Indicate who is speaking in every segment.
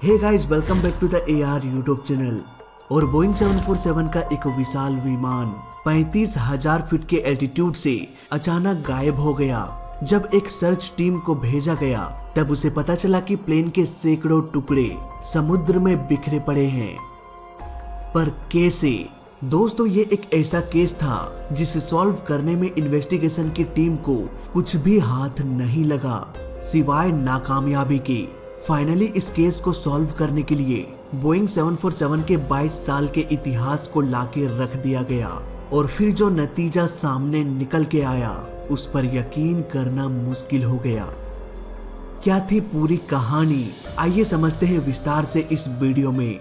Speaker 1: Hey guys, welcome back to the AR YouTube channel. और Boeing 747 का एक विशाल विमान 35,000 फीट के एल्टीट्यूड से अचानक गायब हो गया। जब एक सर्च टीम को भेजा गया तब उसे पता चला कि प्लेन के सैकड़ों टुकड़े समुद्र में बिखरे पड़े हैं। पर कैसे? दोस्तों, ये एक ऐसा केस था जिसे सॉल्व करने में इन्वेस्टिगेशन की टीम को कुछ भी हाथ नहीं लगा सिवाय नाकामयाबी के। फाइनली इस केस को सॉल्व करने के लिए बोइंग 747 के 22 साल के इतिहास को लाके रख दिया गया और फिर जो नतीजा सामने निकल के आया उस पर यकीन करना मुश्किल हो गया। क्या थी पूरी कहानी, आइए समझते हैं विस्तार से इस वीडियो में।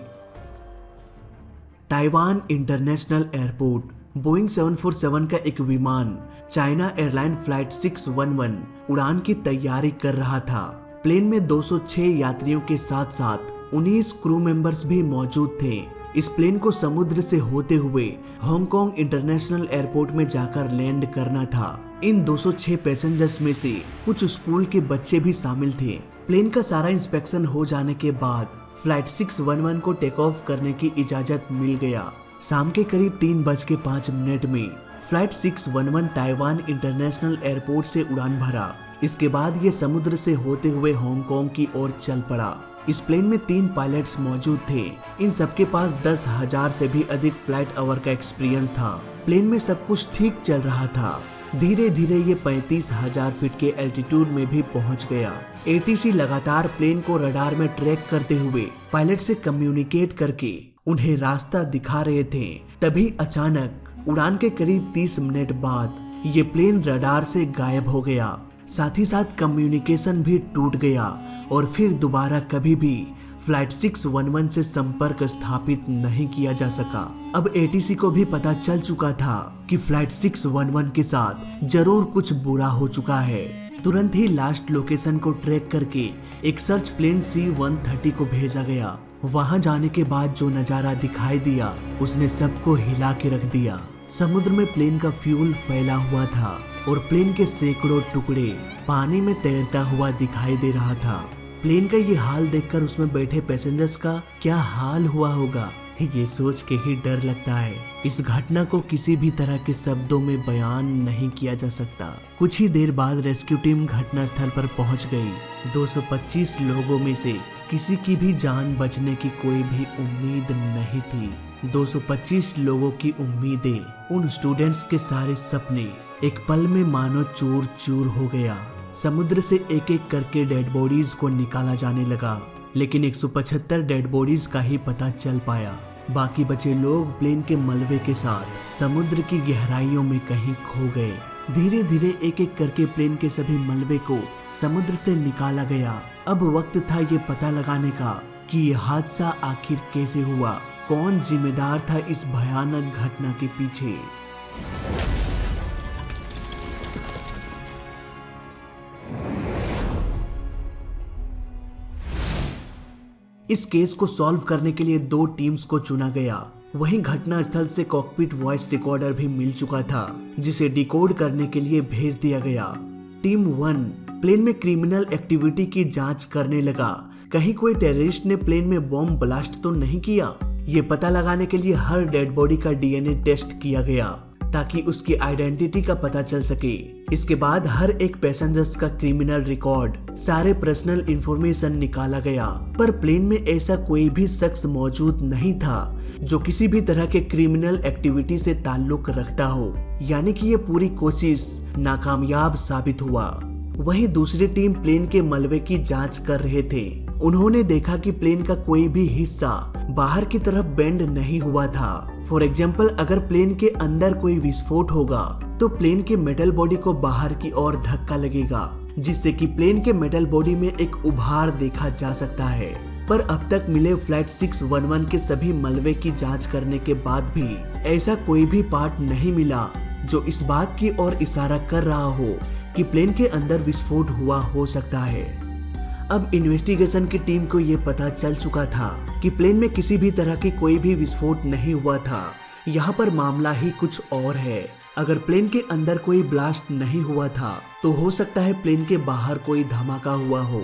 Speaker 1: ताइवान इंटरनेशनल एयरपोर्ट बोइंग 747 का एक विमान चाइना एयरलाइन फ्लाइट 611 उड़ान की तैयारी कर रहा था। प्लेन में 206 यात्रियों के साथ साथ 19 क्रू मेंबर्स भी मौजूद थे। इस प्लेन को समुद्र से होते हुए हांगकांग इंटरनेशनल एयरपोर्ट में जाकर लैंड करना था। इन 206 पैसेंजर्स में से कुछ स्कूल के बच्चे भी शामिल थे। प्लेन का सारा इंस्पेक्शन हो जाने के बाद फ्लाइट 611 को टेक ऑफ करने की इजाजत मिल गया। शाम के करीब 3:05 में फ्लाइट 611 ताइवान इंटरनेशनल एयरपोर्ट से उड़ान भरा। इसके बाद ये समुद्र से होते हुए हांगकांग की ओर चल पड़ा। इस प्लेन में 3 पायलट्स मौजूद थे। इन सबके पास 10,000 से भी अधिक फ्लाइट आवर का एक्सपीरियंस था। प्लेन में सब कुछ ठीक चल रहा था। धीरे धीरे ये 35,000 फीट के एल्टीट्यूड में भी पहुंच गया। ATC लगातार प्लेन को रडार में ट्रैक करते हुए पायलट से कम्युनिकेट करके उन्हें रास्ता दिखा रहे थे। तभी अचानक उड़ान के करीब 30 मिनट बाद ये प्लेन रडार से गायब हो गया। साथ ही साथ कम्युनिकेशन भी टूट गया और फिर दोबारा कभी भी फ्लाइट 611 से संपर्क स्थापित नहीं किया जा सका। अब ATC को भी पता चल चुका था कि फ्लाइट 611 के साथ जरूर कुछ बुरा हो चुका है। तुरंत ही लास्ट लोकेशन को ट्रैक करके एक सर्च प्लेन C-130 को भेजा गया। वहां जाने के बाद जो नजारा दिखाई दिया उसने सबको हिला के रख दिया। समुद्र में प्लेन का फ्यूल फैला हुआ था और प्लेन के सैकड़ों टुकड़े पानी में तैरता हुआ दिखाई दे रहा था। प्लेन का ये हाल देखकर उसमें बैठे पैसेंजर्स का क्या हाल हुआ होगा, ये सोच के ही डर लगता है। इस घटना को किसी भी तरह के शब्दों में बयान नहीं किया जा सकता। कुछ ही देर बाद रेस्क्यू टीम घटनास्थल पर पहुंच गई। 225 लोगों में से किसी की भी जान बचने की कोई भी उम्मीद नहीं थी। 225 लोगों की उम्मीदें, उन स्टूडेंट्स के सारे सपने एक पल में मानो चूर चूर हो गया। समुद्र से एक एक करके डेड बॉडीज को निकाला जाने लगा, लेकिन 175 डेड बॉडीज का ही पता चल पाया। बाकी बचे लोग प्लेन के मलबे के साथ समुद्र की गहराइयों में कहीं खो गए। धीरे धीरे एक एक करके प्लेन के सभी मलबे को समुद्र से निकाला गया। अब वक्त था ये पता लगाने का कि ये हादसा आखिर कैसे हुआ, कौन जिम्मेदार था इस भयानक घटना के पीछे। इस केस को सॉल्व करने के लिए 2 टीम्स को चुना गया। वहीं घटना स्थल से कॉकपिट वॉइस रिकॉर्डर भी मिल चुका था जिसे डिकोड करने के लिए भेज दिया गया। टीम 1 प्लेन में क्रिमिनल एक्टिविटी की जांच करने लगा। कहीं कोई टेररिस्ट ने प्लेन में बॉम्ब ब्लास्ट तो नहीं किया। ये पता लगाने के लिए हर डेड बॉडी का DNA टेस्ट किया गया ताकि उसकी आइडेंटिटी का पता चल सके। इसके बाद हर एक पैसेंजर्स का क्रिमिनल रिकॉर्ड, सारे पर्सनल इंफॉर्मेशन निकाला गया। पर प्लेन में ऐसा कोई भी शख्स मौजूद नहीं था जो किसी भी तरह के क्रिमिनल एक्टिविटी से ताल्लुक रखता हो, यानी कि ये पूरी कोशिश नाकामयाब साबित हुआ। वहीं दूसरी टीम प्लेन के मलबे की जांच कर रहे थे। उन्होंने देखा कि प्लेन का कोई भी हिस्सा बाहर की तरफ बेंड नहीं हुआ था। फॉर एग्जाम्पल, अगर प्लेन के अंदर कोई विस्फोट होगा तो प्लेन के मेटल बॉडी को बाहर की ओर धक्का लगेगा, जिससे कि प्लेन के मेटल बॉडी में एक उभार देखा जा सकता है। पर अब तक मिले फ्लाइट 611 के सभी मलबे की जांच करने के बाद भी ऐसा कोई भी पार्ट नहीं मिला जो इस बात की ओर इशारा कर रहा हो कि प्लेन के अंदर विस्फोट हुआ हो सकता है। अब इन्वेस्टिगेशन की टीम को ये पता चल चुका था कि प्लेन में किसी भी तरह की कोई भी विस्फोट नहीं हुआ था। यहाँ पर मामला ही कुछ और है। अगर प्लेन के अंदर कोई ब्लास्ट नहीं हुआ था तो हो सकता है प्लेन के बाहर कोई धमाका हुआ हो।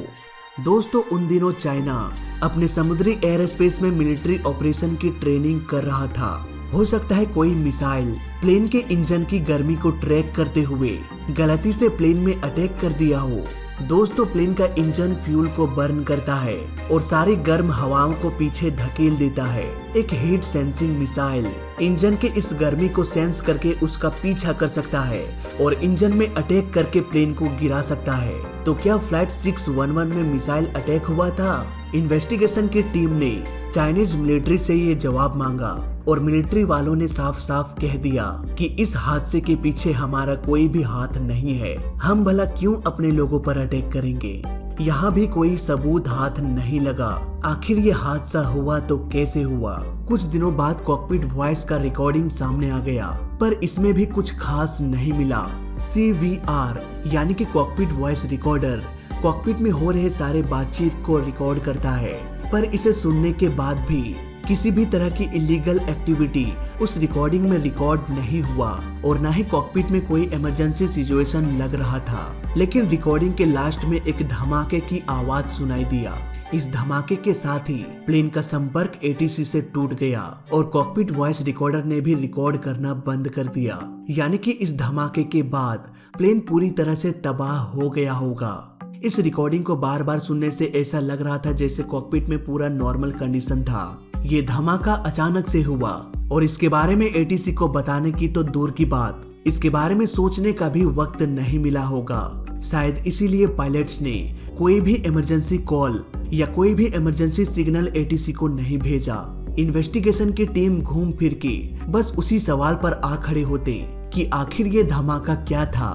Speaker 1: दोस्तों उन दिनों चाइना अपने समुद्री एयर स्पेस में मिलिट्री ऑपरेशन की ट्रेनिंग कर रहा था। हो सकता है कोई मिसाइल प्लेन के इंजन की गर्मी को ट्रैक करते हुए गलती से प्लेन में अटैक कर दिया हो। दोस्तों प्लेन का इंजन फ्यूल को बर्न करता है और सारी गर्म हवाओं को पीछे धकेल देता है। एक हीट सेंसिंग मिसाइल इंजन के इस गर्मी को सेंस करके उसका पीछा कर सकता है और इंजन में अटैक करके प्लेन को गिरा सकता है। तो क्या फ्लाइट 611 में मिसाइल अटैक हुआ था? इन्वेस्टिगेशन की टीम ने चाइनीज मिलिट्री से ये जवाब मांगा और मिलिट्री वालों ने साफ साफ कह दिया कि इस हादसे के पीछे हमारा कोई भी हाथ नहीं है। हम भला क्यों अपने लोगों पर अटैक करेंगे? यहाँ भी कोई सबूत हाथ नहीं लगा। आखिर ये हादसा हुआ तो कैसे हुआ? कुछ दिनों बाद कॉकपिट वॉइस का रिकॉर्डिंग सामने आ गया, पर इसमें भी कुछ खास नहीं मिला। CVR यानी कि कॉकपिट वॉइस रिकॉर्डर कॉकपिट में हो रहे सारे बातचीत को रिकॉर्ड करता है, पर इसे सुनने के बाद भी किसी भी तरह की इलीगल एक्टिविटी उस रिकॉर्डिंग में रिकॉर्ड नहीं हुआ और न ही कॉकपिट में कोई इमरजेंसी सिचुएशन लग रहा था। लेकिन रिकॉर्डिंग के लास्ट में एक धमाके की आवाज सुनाई दिया। इस धमाके के साथ ही प्लेन का संपर्क ATC से टूट गया और कॉकपिट वॉइस रिकॉर्डर ने भी रिकॉर्ड करना बंद कर दिया। यानी कि इस धमाके के बाद प्लेन पूरी तरह से तबाह हो गया होगा। इस रिकॉर्डिंग को बार बार सुनने से ऐसा लग रहा था जैसे कॉकपिट में पूरा नॉर्मल कंडीशन था। ये धमाका अचानक से हुआ और इसके बारे में ATC को बताने की तो दूर की बात, इसके बारे में सोचने का भी वक्त नहीं मिला होगा। शायद इसीलिए पायलट्स ने कोई भी इमरजेंसी कॉल या कोई भी इमरजेंसी सिग्नल ATC को नहीं भेजा। इन्वेस्टिगेशन की टीम घूम फिर के बस उसी सवाल पर आ खड़े होते कि आखिर ये धमाका क्या था।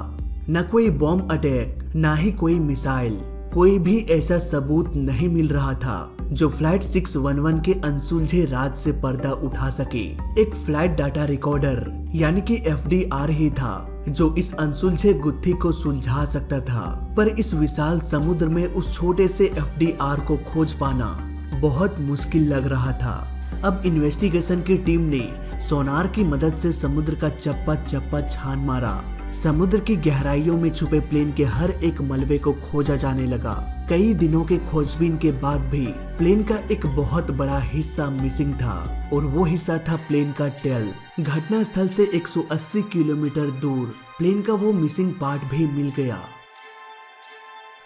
Speaker 1: न कोई बॉम्ब अटैक, न ही कोई मिसाइल, कोई भी ऐसा सबूत नहीं मिल रहा था जो फ्लाइट 611 के अनसुलझे राज से पर्दा उठा सके। एक फ्लाइट डाटा रिकॉर्डर यानी कि FDR ही था जो इस अनसुलझे गुत्थी को सुलझा सकता था, पर इस विशाल समुद्र में उस छोटे से FDR को खोज पाना बहुत मुश्किल लग रहा था। अब इन्वेस्टिगेशन की टीम ने सोनार की मदद से समुद्र का चप्पा चप्पा छान मारा। समुद्र की गहराइयों में छुपे प्लेन के हर एक मलबे को खोजा जाने लगा। कई दिनों के खोजबीन के बाद भी प्लेन का एक बहुत बड़ा हिस्सा मिसिंग था और वो हिस्सा था प्लेन का टेल। घटना स्थल से 180 किलोमीटर दूर प्लेन का वो मिसिंग पार्ट भी मिल गया।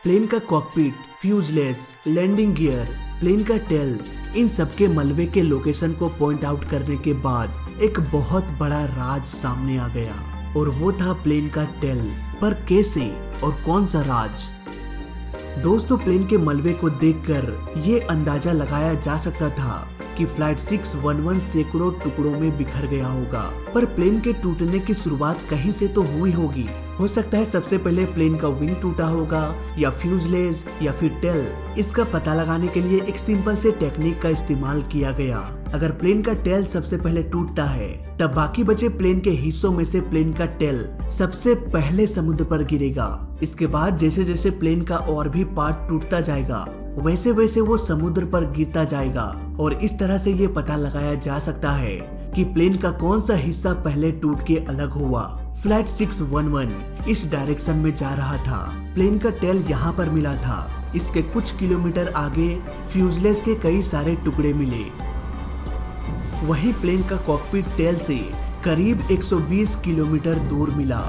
Speaker 1: प्लेन का कॉकपिट, फ्यूजलेस, लैंडिंग गियर, प्लेन का टेल, इन सबके मलबे के लोकेशन को पॉइंट आउट करने के बाद एक बहुत बड़ा राज सामने आ गया और वो था प्लेन का टेल। पर कैसे और कौन सा राज? दोस्तों प्लेन के मलबे को देखकर ये अंदाजा लगाया जा सकता था कि फ्लाइट 611 सैकड़ों टुकड़ों में बिखर गया होगा, पर प्लेन के टूटने की शुरुआत कहीं से तो हुई होगी। हो सकता है सबसे पहले प्लेन का विंग टूटा होगा या फ्यूजलेज या फिर टेल। इसका पता लगाने के लिए एक सिंपल से टेक्निक का इस्तेमाल किया गया। अगर प्लेन का टेल सबसे पहले टूटता है तब बाकी बचे प्लेन के हिस्सों में से प्लेन का टेल सबसे पहले समुद्र पर गिरेगा। इसके बाद जैसे जैसे प्लेन का और भी पार्ट टूटता जाएगा वैसे वैसे वो समुद्र पर गिरता जाएगा और इस तरह से ये पता लगाया जा सकता है कि प्लेन का कौन सा हिस्सा पहले टूट के अलग हुआ। फ्लाइट 611 इस डायरेक्शन में जा रहा था। प्लेन का टेल यहाँ पर मिला था। इसके कुछ किलोमीटर आगे फ्यूजलेज के कई सारे टुकड़े मिले। वहीं प्लेन का कॉकपिट टेल से करीब 120 किलोमीटर दूर मिला।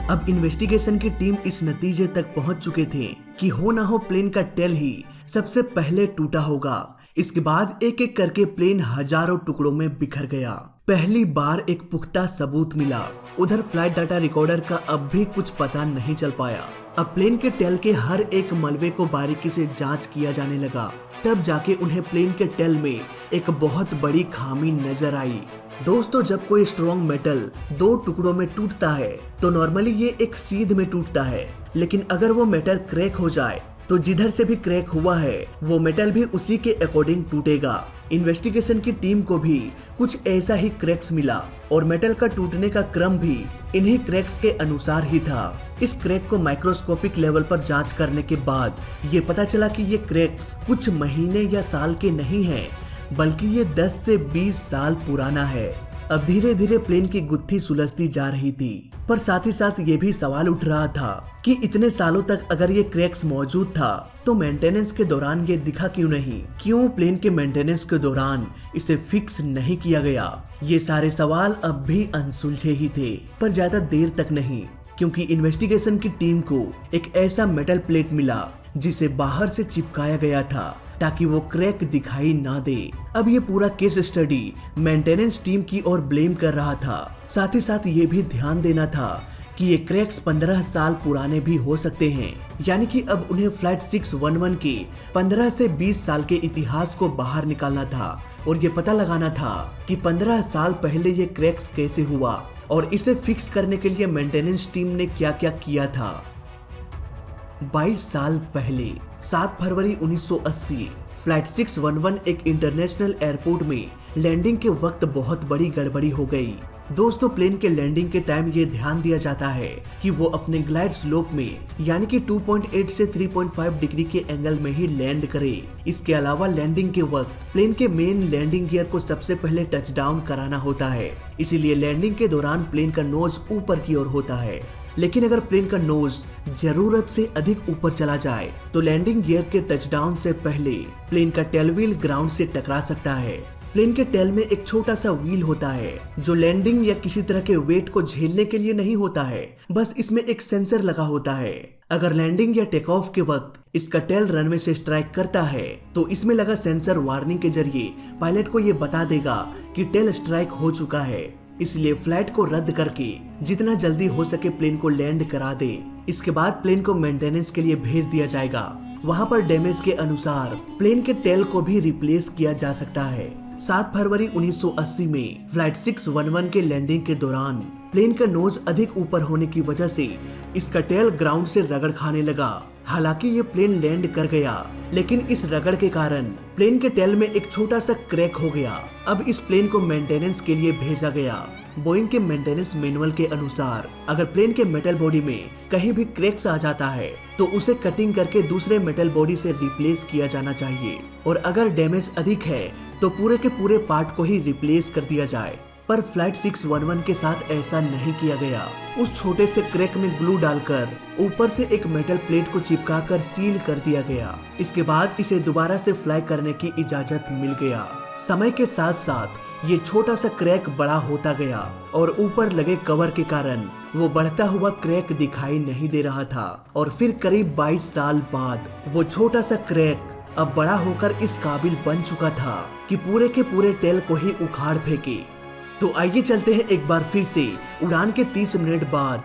Speaker 1: अब इन्वेस्टिगेशन की टीम इस नतीजे तक पहुंच चुके थे कि हो ना हो प्लेन का टेल ही सबसे पहले टूटा होगा। इसके बाद एक एक करके प्लेन हजारों टुकड़ों में बिखर गया। पहली बार एक पुख्ता सबूत मिला। उधर फ्लाइट डाटा रिकॉर्डर का अब भी कुछ पता नहीं चल पाया। अब प्लेन के टेल के हर एक मलबे को बारीकी से जांच किया जाने लगा। तब जाके उन्हें प्लेन के टेल में एक बहुत बड़ी खामी नजर आई। दोस्तों जब कोई स्ट्रॉन्ग मेटल दो टुकड़ों में टूटता है तो नॉर्मली ये एक सीध में टूटता है, लेकिन अगर वो मेटल क्रैक हो जाए तो जिधर से भी क्रैक हुआ है वो मेटल भी उसी के अकॉर्डिंग टूटेगा। इन्वेस्टिगेशन की टीम को भी कुछ ऐसा ही क्रैक्स मिला और मेटल का टूटने का क्रम भी इन्हीं क्रैक्स के अनुसार ही था। इस क्रैक को माइक्रोस्कोपिक लेवल पर जांच करने के बाद ये पता चला कि ये क्रैक्स कुछ महीने या साल के नहीं हैं, बल्कि ये 10 से 20 साल पुराना है। अब धीरे धीरे प्लेन की गुत्थी सुलझती जा रही थी। पर साथ ही साथ ये भी सवाल उठ रहा था कि इतने सालों तक अगर ये क्रैक्स मौजूद था तो मेंटेनेंस के दौरान ये दिखा क्यों नहीं? क्यों प्लेन के मेंटेनेंस के दौरान इसे फिक्स नहीं किया गया? ये सारे सवाल अब भी अनसुलझे ही थे, पर ज्यादा देर तक नहीं, क्योंकि इन्वेस्टिगेशन की टीम को एक ऐसा मेटल प्लेट मिला जिसे बाहर से चिपकाया गया था ताकि वो क्रैक दिखाई ना दे। अब ये पूरा केस स्टडी मेंटेनेंस टीम की ओर ब्लेम कर रहा था। साथ ही साथ ये भी ध्यान देना था कि ये क्रैक्स 15 साल पुराने भी हो सकते हैं, यानी कि अब उन्हें फ्लाइट 611 के 15 से 20 साल के इतिहास को बाहर निकालना था और ये पता लगाना था कि 15 साल पहले ये क्रैक्स कैसे हुआ और इसे फिक्स करने के लिए मेंटेनेंस टीम ने क्या क्या किया था। 22 साल पहले 7 फरवरी 1980 फ्लाइट 611 एक इंटरनेशनल एयरपोर्ट में लैंडिंग के वक्त बहुत बड़ी गड़बड़ी हो गई। दोस्तों, प्लेन के लैंडिंग के टाइम ये ध्यान दिया जाता है कि वो अपने ग्लाइड स्लोप में यानी कि 2.8 से 3.5 डिग्री के एंगल में ही लैंड करे। इसके अलावा लैंडिंग के वक्त प्लेन के मेन लैंडिंग गियर को सबसे पहले टच डाउन कराना होता है, इसीलिए लैंडिंग के दौरान प्लेन का नोज ऊपर की ओर होता है। लेकिन अगर प्लेन का नोज जरूरत से अधिक ऊपर चला जाए तो लैंडिंग गियर के टचडाउन से पहले प्लेन का टेल व्हील ग्राउंड से टकरा सकता है। प्लेन के टेल में एक छोटा सा व्हील होता है जो लैंडिंग या किसी तरह के वेट को झेलने के लिए नहीं होता है, बस इसमें एक सेंसर लगा होता है। अगर लैंडिंग या टेक ऑफ के वक्त इसका टेल रनवे से स्ट्राइक करता है तो इसमें लगा सेंसर वार्निंग के जरिए पायलट को ये बता देगा कि टेल स्ट्राइक हो चुका है। इसलिए फ्लाइट को रद्द करके जितना जल्दी हो सके प्लेन को लैंड करा दे। इसके बाद प्लेन को मेंटेनेंस के लिए भेज दिया जाएगा। वहां पर डैमेज के अनुसार प्लेन के टेल को भी रिप्लेस किया जा सकता है। 7 फरवरी 1980 में फ्लाइट 611 के लैंडिंग के दौरान प्लेन का नोज अधिक ऊपर होने की वजह से इसका टेल ग्राउंड से रगड़ खाने लगा। हालांकि ये प्लेन लैंड कर गया, लेकिन इस रगड़ के कारण प्लेन के टेल में एक छोटा सा क्रैक हो गया। अब इस प्लेन को मेंटेनेंस के लिए भेजा गया। बोइंग के मेंटेनेंस मैनुअल के अनुसार अगर प्लेन के मेटल बॉडी में कहीं भी क्रैक्स आ जाता है तो उसे कटिंग करके दूसरे मेटल बॉडी से रिप्लेस किया जाना चाहिए, और अगर डैमेज अधिक है तो पूरे के पूरे पार्ट को ही रिप्लेस कर दिया जाए। पर फ्लाइट 611 के साथ ऐसा नहीं किया गया। उस छोटे से क्रैक में ग्लू डालकर ऊपर से एक मेटल प्लेट को चिपकाकर सील कर दिया गया। इसके बाद इसे दोबारा से फ्लाई करने की इजाजत मिल गया। समय के साथ साथ ये छोटा सा क्रैक बड़ा होता गया और ऊपर लगे कवर के कारण वो बढ़ता हुआ क्रैक दिखाई नहीं दे रहा था। और फिर करीब 22 साल बाद वो छोटा सा क्रैक अब बड़ा होकर इस काबिल बन चुका था कि पूरे के पूरे टेल को ही उखाड़ फेंके। तो आइए चलते हैं एक बार फिर से उड़ान के 30 मिनट बाद।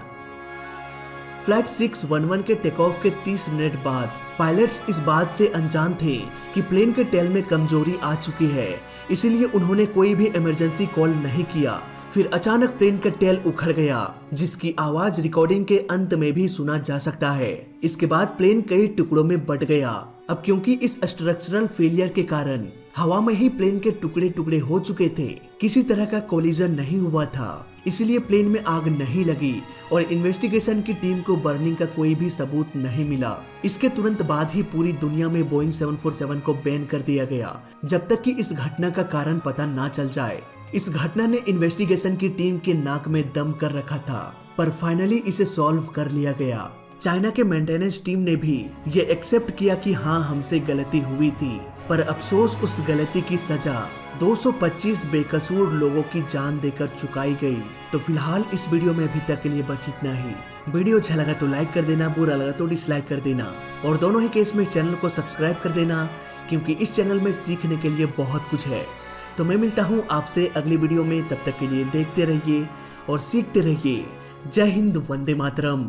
Speaker 1: फ्लाइट 611 के टेक ऑफ के 30 मिनट बाद पायलट्स इस बात से अनजान थे कि प्लेन के टेल में कमजोरी आ चुकी है, इसीलिए उन्होंने कोई भी इमरजेंसी कॉल नहीं किया। फिर अचानक प्लेन का टेल उखड़ गया, जिसकी आवाज रिकॉर्डिंग के अंत में भी सुना जा सकता है। इसके बाद प्लेन कई टुकड़ों में बट गया। अब क्योंकि इस स्ट्रक्चरल फेलियर के कारण हवा में ही प्लेन के टुकड़े टुकड़े हो चुके थे, किसी तरह का कोलिजन नहीं हुआ था, इसलिए प्लेन में आग नहीं लगी और इन्वेस्टिगेशन की टीम को बर्निंग का कोई भी सबूत नहीं मिला। इसके तुरंत बाद ही पूरी दुनिया में बोइंग 747 को बैन कर दिया गया, जब तक कि इस घटना का कारण पता ना चल जाए। इस घटना ने इन्वेस्टिगेशन की टीम के नाक में दम कर रखा था, पर फाइनली इसे सॉल्व कर लिया गया। चाइना के मेंटेनेंस टीम ने भी ये एक्सेप्ट किया कि हाँ, हमसे गलती हुई थी, पर अफसोस उस गलती की सजा 225 बेकसूर लोगों की जान देकर चुकाई गई। तो फिलहाल इस वीडियो में अभी तक के लिए बस इतना ही। वीडियो अच्छा लगा तो लाइक कर देना, बुरा लगा तो डिसलाइक कर देना, और दोनों ही केस में चैनल को सब्सक्राइब कर देना, क्योंकि इस चैनल में सीखने के लिए बहुत कुछ है। तो मैं मिलता हूँ आपसे अगली वीडियो में, तब तक के लिए देखते रहिए और सीखते रहिए। जय हिंद, वंदे मातरम।